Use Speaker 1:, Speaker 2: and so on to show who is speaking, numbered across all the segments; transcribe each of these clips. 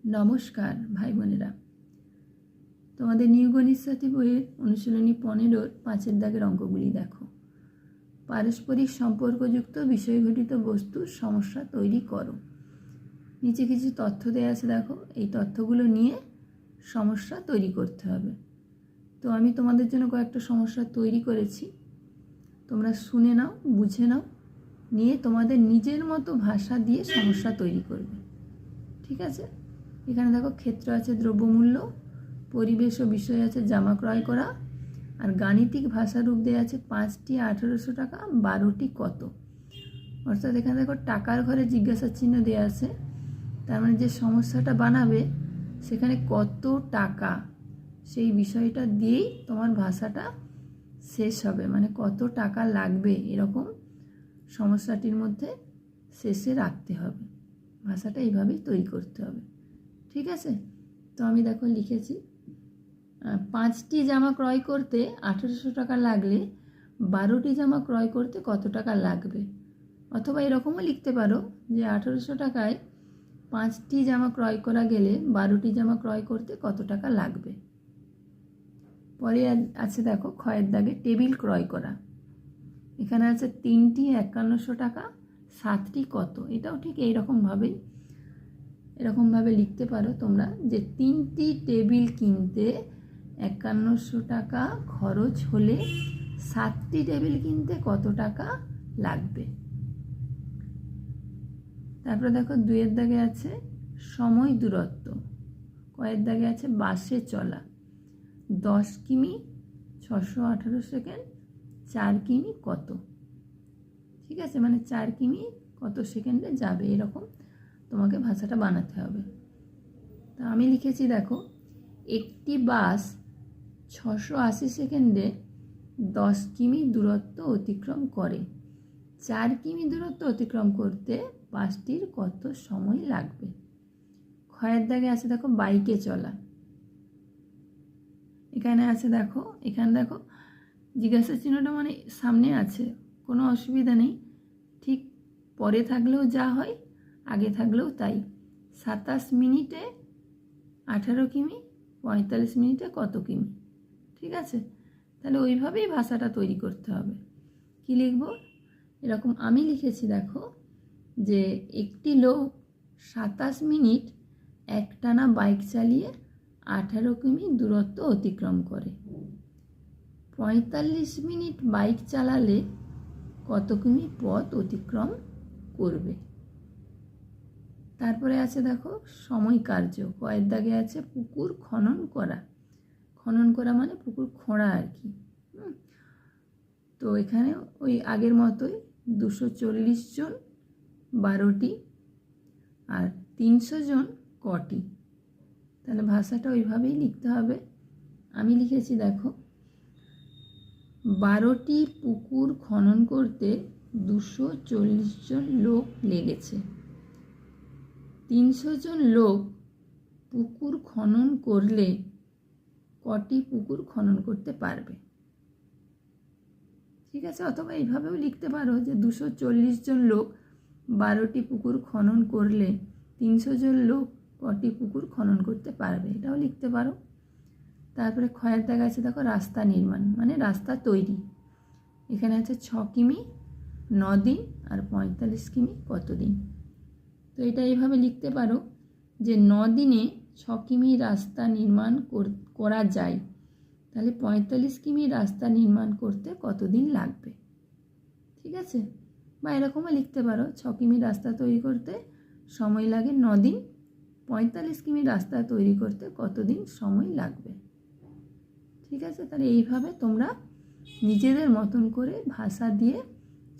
Speaker 1: নমস্কার ভাই বোনেরা, তোমাদের নিউ গণিত সাথী বইয়ের অনুশীলনী 15-র 5-এর দাগের অঙ্কগুলি দেখো। পারস্পরিক সম্পর্কযুক্ত বিষয়ঘটিত বস্তুর সমস্যা তৈরি করো। নিচে কিছু তথ্য দেওয়া আছে, দেখো। এই তথ্যগুলো নিয়ে সমস্যা তৈরি করতে হবে। তো আমি তোমাদের জন্য কয়েকটা সমস্যা তৈরি করেছি, তোমরা শুনে নাও, বুঝে নাও, নিয়ে তোমাদের নিজের মতো ভাষা দিয়ে সমস্যা তৈরি করবে। ঠিক আছে? এখানে দেখো, ক্ষেত্র আছে দ্রব্যমূল্য, পরিবেশ ও বিষয় আছে জামা ক্রয় করা, আর গাণিতিক ভাষারূপ দেওয়া আছে 5টি 1800 টাকা, 12টি কত। অর্থাৎ এখানে দেখো টাকার ঘরে জিজ্ঞাসা চিহ্ন দেওয়া আছে, তার মানে যে সমস্যাটা বানাবে সেখানে কত টাকা, সেই বিষয়টা দিয়েই তোমার ভাষাটা শেষ হবে। মানে কত টাকা লাগবে এরকম সমস্যাটির মধ্যে শেষে রাখতে হবে। ভাষাটা এইভাবেই তৈরি করতে হবে। ঠিক আছে? তো আমি দেখো লিখেছি, 5টি জামা ক্রয় করতে 1800 টাকা লাগলে 12টি জামা ক্রয় করতে কত টাকা লাগবে। অথবা এরকমও লিখতে পারো যে 1800 টাকায় 5টি জামা ক্রয় করা গেলে 12টি জামা ক্রয় করতে কত টাকা লাগবে। পরে আছে দেখো, ক্ষয়ের দাগে টেবিল ক্রয় করা। এখানে আছে 3টি 5100 টাকা, 7টি কত। এটাও ঠিক এরকমভাবে লিখতে পারো তোমরা, যে 3টি টেবিল কিনতে 5100 টাকা খরচ হলে 7টি টেবিল কিনতে কত টাকা লাগবে। তারপরে দেখো, 2-এর দাগে আছে সময় দূরত্ব, কয়ের দাগে আছে বাসে চলা। 10 কিমি 618 সেকেন্ড, 4 কিমি কত। ঠিক আছে? মানে 4 কিমি কত সেকেন্ডে যাবে, এরকম তোমাকে ভাষাটা বানাতে হবে। তা আমি লিখেছি, দেখো, একটি বাস 680 সেকেন্ডে 10 কিমি দূরত্ব অতিক্রম করে। 4 কিমি দূরত্ব অতিক্রম করতে বাসটির কত সময় লাগবে। ক্ষয়ের দাগে আছে দেখো বাইকে চলা। এখানে দেখো জিজ্ঞাসা চিহ্নটা মানে সামনে আছে, কোনো অসুবিধা নেই। ঠিক পরে থাকলেও যা হয়, আগে থাকলেও তাই। 27 মিনিটে 18 কিমি, 45 মিনিটে কত কিমি। ঠিক আছে? তাহলে ওইভাবেই ভাষাটা তৈরি করতে হবে। কি লিখব? এরকম আমি লিখেছি, দেখো, যে একটি লোক 27 মিনিট একটানা বাইক চালিয়ে 18 কিমি দূরত্ব অতিক্রম করে। 45 মিনিট বাইক চালালে কত কিমি পথ অতিক্রম করবে। তারপরে আছে দেখো সময় কার্য, কয়ের দাগে আছে পুকুর খনন করা। খনন করা মানে পুকুর খোঁড়া আর কি। তো এখানে ওই আগের মতোই 240 জন 12টি, আর 300 জন কটি। তাহলে ভাষাটা ওইভাবেই লিখতে হবে। আমি লিখেছি, দেখো, 12টি পুকুর খনন করতে 240 জন লোক লেগেছে। 300 জন লোক পুকুর খনন করলে কটি পুকুর খনন করতে পারবে। ঠিক আছে? অথবা এইভাবেও লিখতে পারো যে 240 জন লোক 12টি পুকুর খনন করলে 300 জন লোক কটি পুকুর খনন করতে পারবে, এটাও লিখতে পারো। তারপরে ক্ষয়ের দাগে আছে দেখো রাস্তা নির্মাণ, মানে রাস্তা তৈরি। এখানে আছে 6 কিমি 9 দিন, আর 45 কিমি কত দিন। তো এটা এইভাবে লিখতে পারো যে 9 দিনে 6 কিমি রাস্তা নির্মাণ করা যায়, তাহলে 45 কিমি রাস্তা নির্মাণ করতে কতদিন লাগবে। ঠিক আছে? বা এরকমও লিখতে পারো, 6 কিমি রাস্তা তৈরি করতে সময় লাগে 9 দিন, 45 কিমি রাস্তা তৈরি করতে কতদিন সময় লাগবে। ঠিক আছে? তাহলে এইভাবে তোমরা নিজেদের মতন করে ভাষা দিয়ে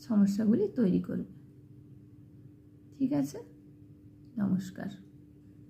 Speaker 1: সমস্যাগুলি তৈরি করবে। ঠিক আছে? নমস্কার।